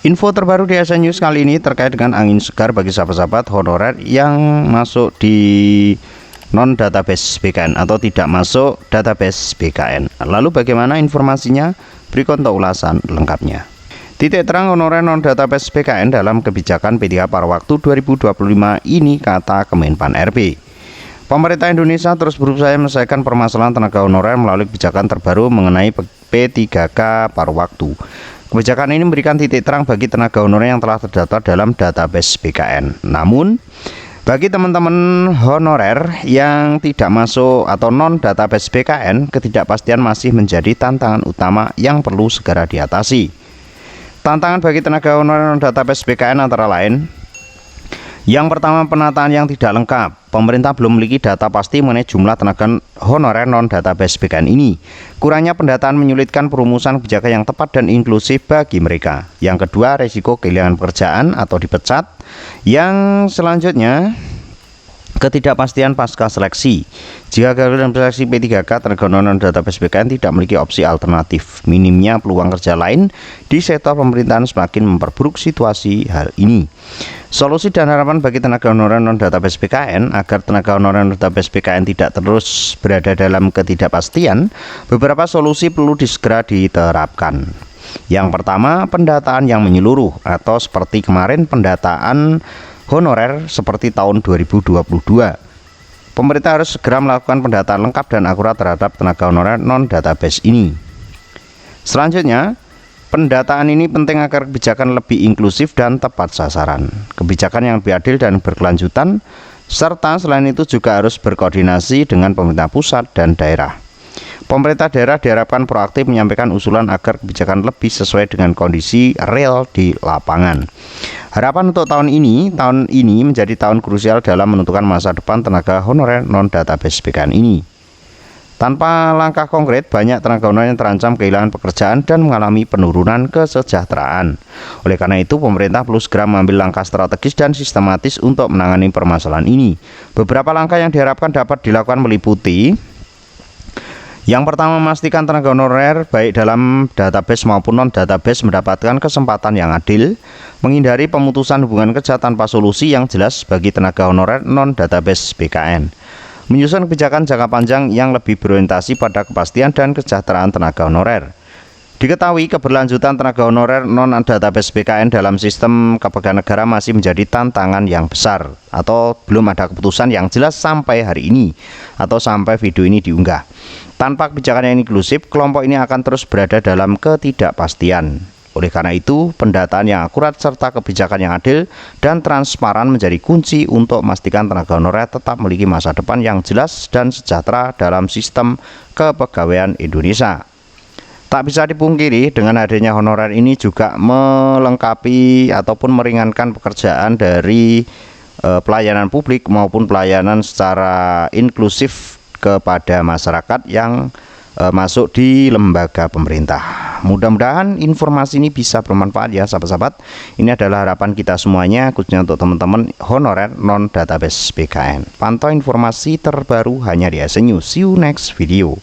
Info terbaru di SN News kali ini terkait dengan angin segar bagi sahabat-sahabat honorer yang masuk di non database BKN atau tidak masuk database BKN. Lalu bagaimana informasinya? Berikut untuk ulasan lengkapnya. Titik terang honorer non database BKN dalam kebijakan P3 pada waktu 2025 ini, kata Kemenpan RB. Pemerintah Indonesia terus berusaha menyelesaikan permasalahan tenaga honorer melalui kebijakan terbaru mengenai P3K paruh waktu. Kebijakan ini memberikan titik terang bagi tenaga honorer yang telah terdaftar dalam database BKN. Namun, bagi teman-teman honorer yang tidak masuk atau non database BKN, ketidakpastian masih menjadi tantangan utama yang perlu segera diatasi. Tantangan bagi tenaga honorer non database BKN antara lain: yang pertama, penataan yang tidak lengkap. Pemerintah belum memiliki data pasti mengenai jumlah tenaga honorer non database BKN ini. Kurangnya pendataan menyulitkan perumusan kebijakan yang tepat dan inklusif bagi mereka. Yang kedua, risiko kehilangan pekerjaan atau dipecat. Yang selanjutnya, ketidakpastian pasca seleksi. Jika gagal dalam seleksi P3K, tenaga honorer non database BKN tidak memiliki opsi alternatif. Minimnya peluang kerja lain di sektor pemerintahan semakin memperburuk situasi hal ini. Solusi dan harapan bagi tenaga honorer non database BKN agar tenaga honorer non database BKN tidak terus berada dalam ketidakpastian, beberapa solusi perlu segera diterapkan. Yang pertama, pendataan yang menyeluruh atau seperti kemarin pendataan honorer seperti tahun 2022. Pemerintah harus segera melakukan pendataan lengkap dan akurat terhadap tenaga honorer non database ini. Selanjutnya, pendataan ini penting agar kebijakan lebih inklusif dan tepat sasaran. Kebijakan yang lebih adil dan berkelanjutan, serta selain itu juga harus berkoordinasi dengan pemerintah pusat dan daerah. Pemerintah daerah diharapkan proaktif menyampaikan usulan agar kebijakan lebih sesuai dengan kondisi real di lapangan. Harapan untuk tahun ini menjadi tahun krusial dalam menentukan masa depan tenaga honorer non database BKN ini. Tanpa langkah konkret, banyak tenaga honorer yang terancam kehilangan pekerjaan dan mengalami penurunan kesejahteraan. Oleh karena itu, pemerintah perlu segera mengambil langkah strategis dan sistematis untuk menangani permasalahan ini. Beberapa langkah yang diharapkan dapat dilakukan meliputi: yang pertama, memastikan tenaga honorer baik dalam database maupun non database mendapatkan kesempatan yang adil, menghindari pemutusan hubungan kerja tanpa solusi yang jelas bagi tenaga honorer non database BKN, menyusun kebijakan jangka panjang yang lebih berorientasi pada kepastian dan kesejahteraan tenaga honorer. Diketahui keberlanjutan tenaga honorer non database BKN dalam sistem kepegangan negara masih menjadi tantangan yang besar, atau belum ada keputusan yang jelas sampai hari ini atau sampai video ini diunggah. Tanpa kebijakan yang inklusif, kelompok ini akan terus berada dalam ketidakpastian. Oleh karena itu, pendataan yang akurat serta kebijakan yang adil dan transparan menjadi kunci untuk memastikan tenaga honorer tetap memiliki masa depan yang jelas dan sejahtera dalam sistem kepegawaian Indonesia. Tak bisa dipungkiri, dengan adanya honorer ini juga melengkapi ataupun meringankan pekerjaan dari pelayanan publik maupun pelayanan secara inklusif kepada masyarakat yang masuk di lembaga pemerintah. Mudah-mudahan informasi ini bisa bermanfaat ya sahabat-sahabat. Ini adalah harapan kita semuanya, khususnya untuk teman-teman honorer non database BKN. Pantau informasi terbaru hanya di SN News. See you next video.